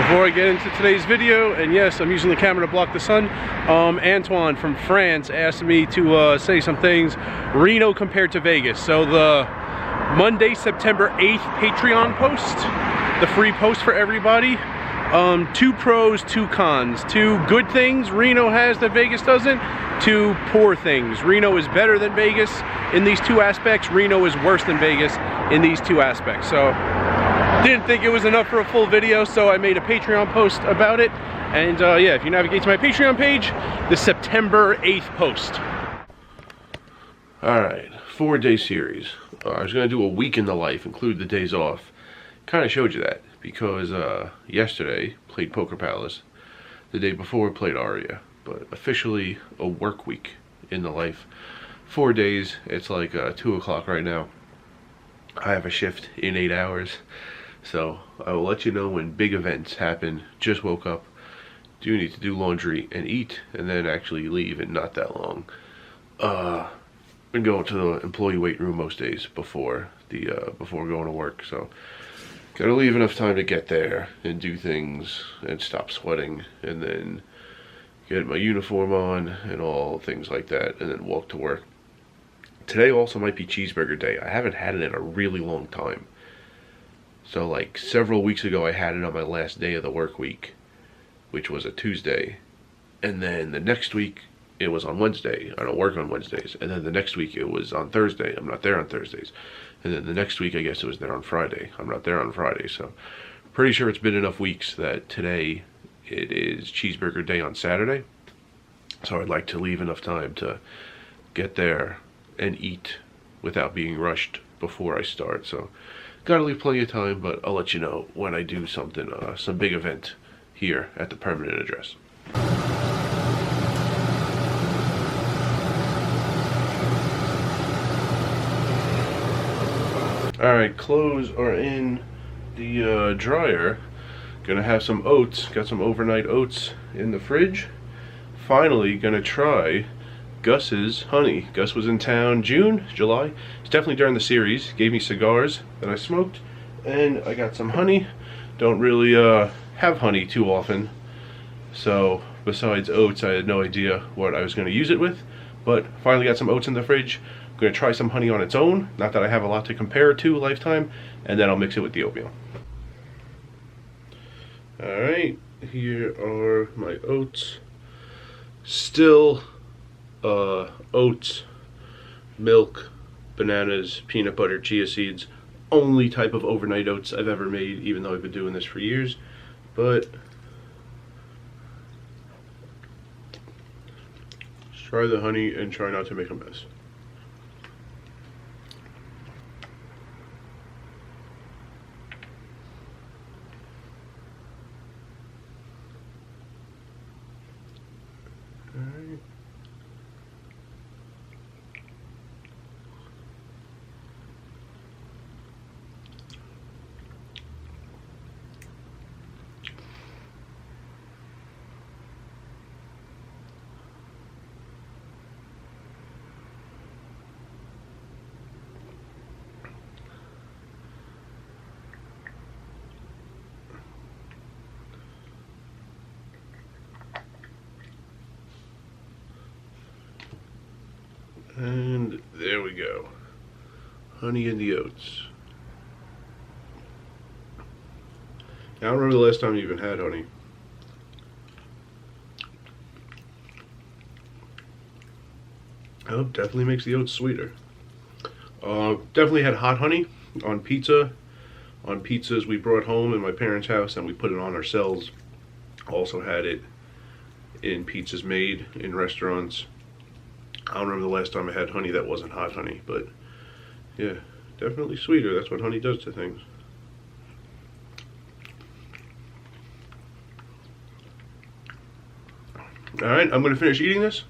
Before I get into today's video, and yes, I'm using the camera to block the sun, Antoine from France asked me to say some things, Reno compared to Vegas. So the Monday, September 8th Patreon post, the free post for everybody, 2 pros, 2 cons, 2 good things Reno has that Vegas doesn't, 2 poor things. Reno is better than Vegas in these 2 aspects, Reno is worse than Vegas in these 2 aspects. So didn't think it was enough for a full video, so I made a Patreon post about it. And yeah, if you navigate to my Patreon page, the September 8th post. Alright, 4-day series. I was going to do a week in the life, include the days off. Kind of showed you that, because yesterday played Poker Palace. The day before played Aria. But officially a work week in the life. 4 days, it's like 2 o'clock right now. I have a shift in 8 hours. So I will let you know when big events happen. Just woke up, do need to do laundry and eat, and then actually leave in not that long. Been going to the employee weight room most days before going to work, so gotta leave enough time to get there and do things and stop sweating, and then get my uniform on and all things like that, and then walk to work. Today also might be cheeseburger day. I haven't had it in a really long time. So like several weeks ago I had it on my last day of the work week, which was a Tuesday. And then the next week it was on Wednesday. I don't work on Wednesdays. And then the next week it was on Thursday. I'm not there on Thursdays. And then the next week I guess it was there on Friday. I'm not there on Friday. So pretty sure it's been enough weeks that today it is cheeseburger day on Saturday. So I'd like to leave enough time to get there and eat without being rushed before I start. So gotta leave plenty of time, but I'll let you know when I do something, some big event here at the permanent address. Alright, clothes are in the dryer. Gonna have some oats, got some overnight oats in the fridge. Finally gonna try Gus's honey. Gus was in town July. It's definitely during the series. Gave me cigars that I smoked, and I got some honey. Don't really have honey too often, so besides oats I had no idea what I was going to use it with, but finally got some oats in the fridge. I'm going to try some honey on its own, not that I have a lot to compare it to lifetime, and then I'll mix it with the oatmeal. Alright, here are my oats. Still oats, milk, bananas, peanut butter, chia seeds. Only type of overnight oats I've ever made, even though I've been doing this for years. But let's try the honey and try not to make a mess. Alright. And there we go. Honey in the oats. I don't remember the last time you even had honey. Oh, definitely makes the oats sweeter. Definitely had hot honey on pizza. On pizzas we brought home in my parents' house and we put it on ourselves. Also had it in pizzas made in restaurants. I don't remember the last time I had honey that wasn't hot honey, but yeah, definitely sweeter. That's what honey does to things. Alright, I'm going to finish eating this.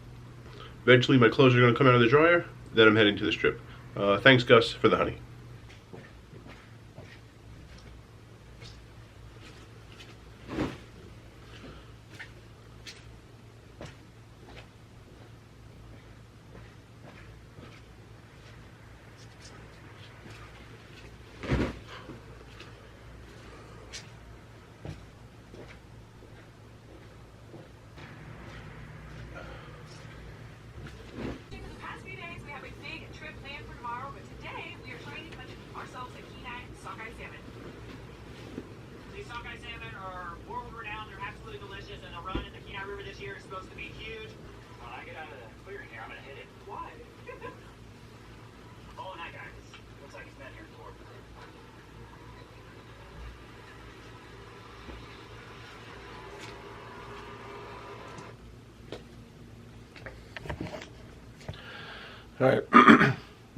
Eventually my clothes are going to come out of the dryer. Then I'm heading to the strip. Thanks, Gus, for the honey. this year is supposed to be huge. When I get out of the clearing here, I'm gonna hit it. Why? Oh, and that guy looks like he's been here before. Alright.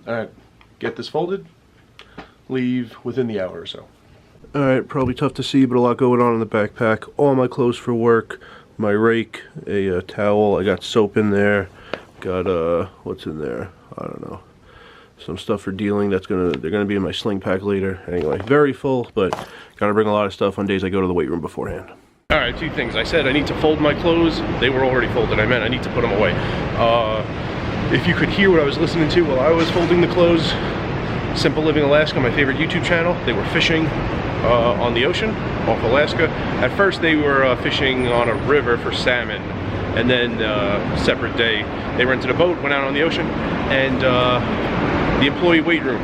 Alright. Get this folded. Leave within the hour or so. Alright, probably tough to see, but a lot going on in the backpack. All my clothes for work, my rake, a towel, I got soap in there, got what's in there? I don't know. Some stuff for dealing they're gonna be in my sling pack later. Anyway, very full, but gotta bring a lot of stuff on days I go to the weight room beforehand. Alright, two things. I said I need to fold my clothes. They were already folded. I meant I need to put them away. If you could hear what I was listening to while I was folding the clothes, Simple Living Alaska, my favorite YouTube channel, they were fishing on the ocean off Alaska. At first they were fishing on a river for salmon, and then separate day they rented a boat, went out on the ocean, and the employee weight room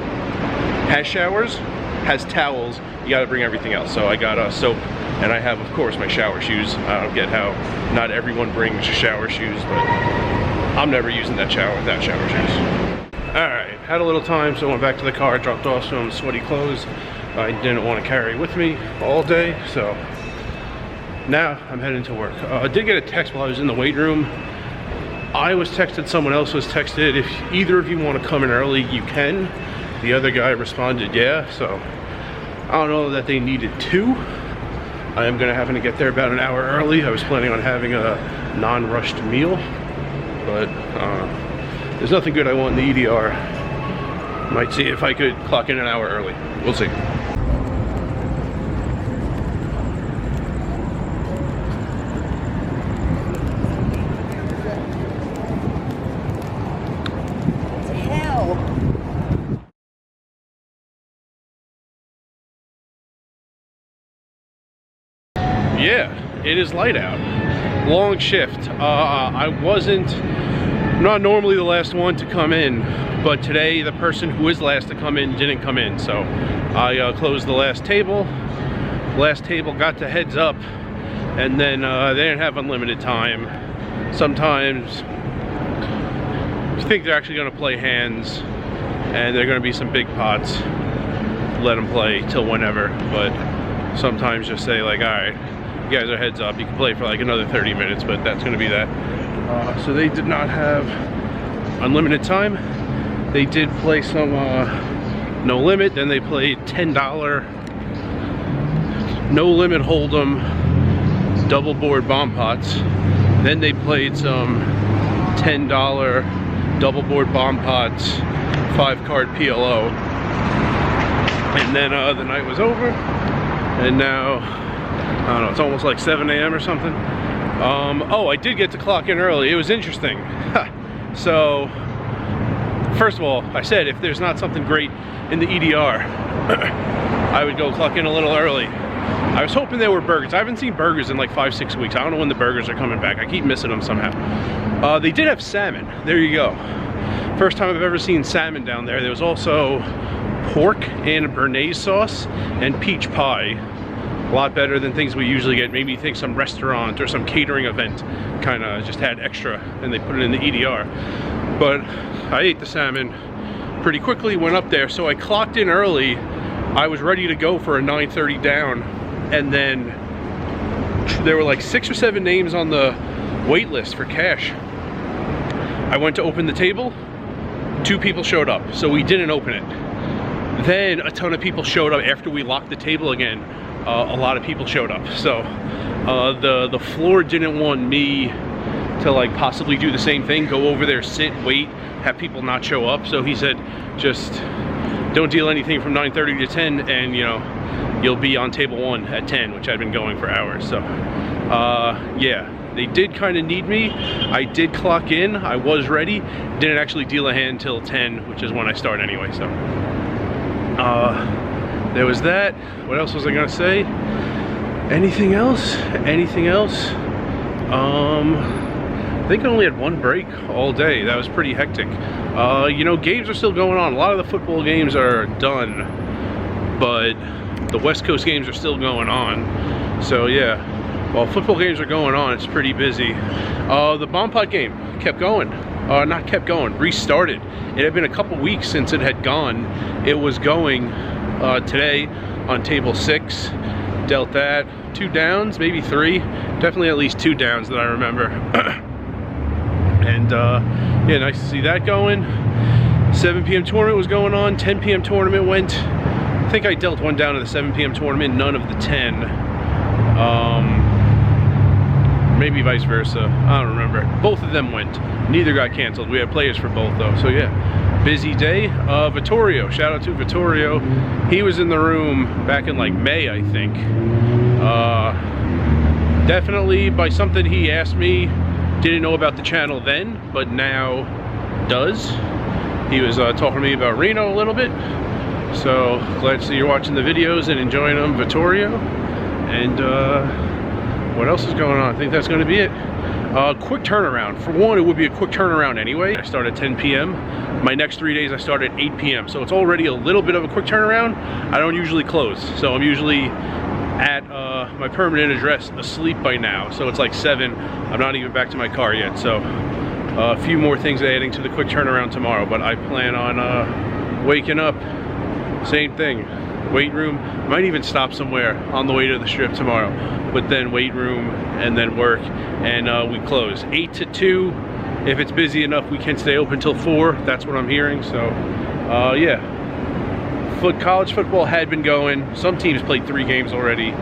has showers, has towels, you gotta bring everything else. So I got soap, and I have, of course, my shower shoes. I don't get how not everyone brings shower shoes, but I'm never using that shower without shower shoes. Alright, had a little time, so I went back to the car, dropped off some sweaty clothes I didn't want to carry with me all day, so now I'm heading to work. I did get a text while I was in the weight room. I was texted, someone else was texted, if either of you want to come in early, you can. The other guy responded, yeah, so I don't know that they needed two. I am going to happen to get there about an hour early. I was planning on having a non-rushed meal, but there's nothing good I want in the EDR. Might see if I could clock in an hour early. We'll see. Yeah, it is light out. Long shift. I'm not normally the last one to come in, but today the person who is last to come in didn't come in, so I closed the last table. Last table got the heads up, and then they didn't have unlimited time. Sometimes you think they're actually going to play hands, and they're going to be some big pots. Let them play till whenever, but sometimes just say like, all right, you guys are heads up, you can play for like another 30 minutes, but that's going to be that. So they did not have unlimited time. They did play some no limit, then they played $10 no limit hold'em double board bomb pots. Then they played some $10 double board bomb pots 5-card PLO. And then the night was over, and now I don't know, it's almost like 7 a.m. or something. Oh, I did get to clock in early. It was interesting. So, first of all, I said if there's not something great in the EDR, I would go clock in a little early. I was hoping there were burgers. I haven't seen burgers in like 5-6 weeks. I don't know when the burgers are coming back. I keep missing them somehow. They did have salmon. There you go. First time I've ever seen salmon down there. There was also pork and béarnaise sauce and peach pie. A lot better than things we usually get. Maybe you think some restaurant or some catering event kind of just had extra and they put it in the EDR. But I ate the salmon pretty quickly, went up there, so I clocked in early. I was ready to go for a 9:30 down, and then there were like 6 or 7 names on the wait list for cash. I went to open the table, 2 people showed up, so we didn't open it. Then a ton of people showed up after we locked the table again. A lot of people showed up, so the floor didn't want me to like possibly do the same thing, go over there, sit, wait, have people not show up. So he said, just don't deal anything from 9:30 to 10, and you know, you'll be on table 1 at 10, which I'd been going for hours. So yeah, they did kind of need me. I did clock in, I was ready, didn't actually deal a hand till 10, which is when I start anyway. So there was that. What else was I gonna say? Anything else? Anything else? I think I only had 1 break all day. That was pretty hectic. You know, games are still going on. A lot of the football games are done, but the West Coast games are still going on. So yeah, While football games are going on, it's pretty busy. The bomb pot game kept going. Not kept going, restarted. It had been a couple weeks since it had gone. It was going today on table 6. Dealt that. 2 downs, maybe 3. Definitely at least 2 downs that I remember. And yeah, nice to see that going. 7 p.m. tournament was going on. 10 p.m. tournament went. I think I dealt 1 down to the 7 p.m. tournament, none of the 10. Maybe vice versa. I don't remember. Both of them went. Neither got canceled. We had players for both though. So yeah, busy day. Vittorio, shout out to Vittorio. He was in the room back in like May, I think. Definitely by something he asked me. Didn't know about the channel then, but now does. He was talking to me about Reno a little bit. So glad to see you're watching the videos and enjoying them, Vittorio. And what else is going on? I think that's going to be it. Quick turnaround. For one, it would be a quick turnaround anyway. I start at 10 p.m. My next 3 days I start at 8 p.m. So it's already a little bit of a quick turnaround. I don't usually close. So I'm usually at my permanent address asleep by now. So it's like 7. I'm not even back to my car yet. So a few more things adding to the quick turnaround tomorrow. But I plan on waking up. Same thing. Weight room. Might even stop somewhere on the way to the strip tomorrow. But then weight room and then work. And we close 8 to 2. If it's busy enough, we can stay open till 4. That's what I'm hearing. So yeah. College football had been going. Some teams played 3 games already.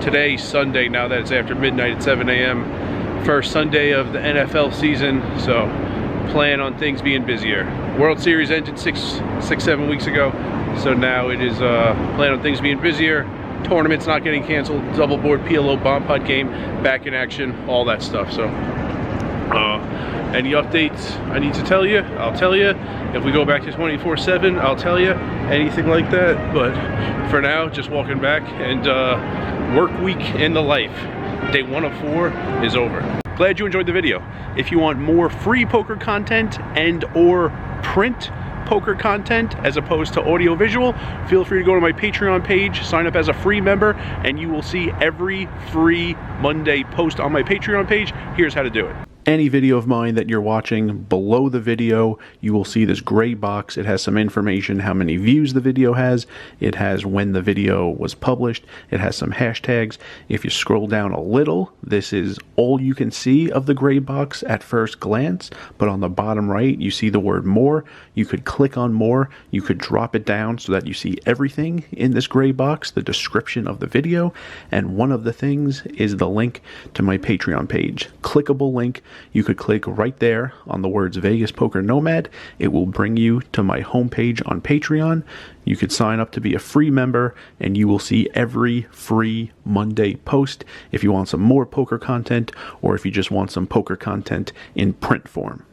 Today, Sunday, now that it's after midnight at 7 a.m. First Sunday of the NFL season. So plan on things being busier. World Series ended 6-7 weeks ago. So now it is plan on things being busier. Tournaments not getting canceled. Double board PLO bomb pot game back in action. All that stuff. So any updates I need to tell you, I'll tell you. If we go back to 24/7, I'll tell you. Anything like that. But for now, just walking back. And work week in the life. Day 1 of 4 is over. Glad you enjoyed the video. If you want more free poker content and or print poker content as opposed to audio visual, feel free to go to my Patreon page, sign up as a free member, and you will see every free Monday post on my Patreon page. Here's how to do it. Any video of mine that you're watching, below the video you will see this gray box. It has some information, how many views the video has. It has when the video was published. It has some hashtags. If you scroll down a little, this is all you can see of the gray box at first glance, but on the bottom right you see the word more. You could click on more. You could drop it down so that you see everything in this gray box, the description of the video, and one of the things is the link to my Patreon page. Clickable link. You could click right there on the words Vegas Poker Nomad. It will bring you to my homepage on Patreon. You could sign up to be a free member and you will see every free Monday post if you want some more poker content or if you just want some poker content in print form.